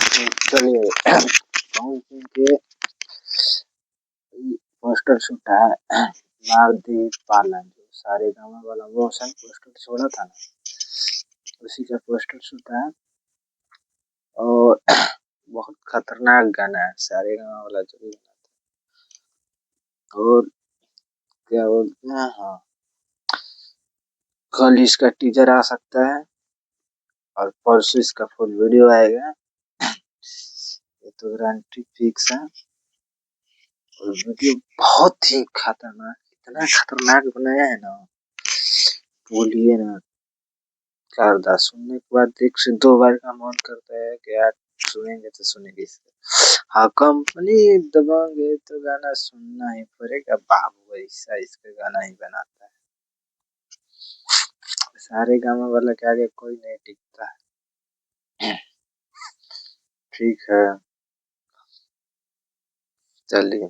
चलिए पवन सिंह के पोस्टर छूटा है नारदी पालन जो सारे गाँव वाला रोशन पोस्टर छोड़ा था ना, उसी का पोस्टर छूटा है। और बहुत खतरनाक गाना है सारे गाँव वाला जो भी गाना था। और क्या बोलते हैं, हाँ कल इसका टीजर आ सकता है और परसों इसका फुल वीडियो आएगा। ये तो गारंटी फिक्स है। और वीडियो बहुत ही खतरनाक, इतना खतरनाक बनाया है ना, बोलिए ना। क्या सुनने के बाद एक से दो बार का मन करता है कि यार सुनेंगे तो सुनेंगे इसको। हाँ कंपनी दबाओगे तो गाना सुनना ही पड़ेगा बाबू, ऐसा इसका गाना ही बनाता है। सारे गाँव वाला के आगे कोई नहीं टिकता है। ठीक है चलिए।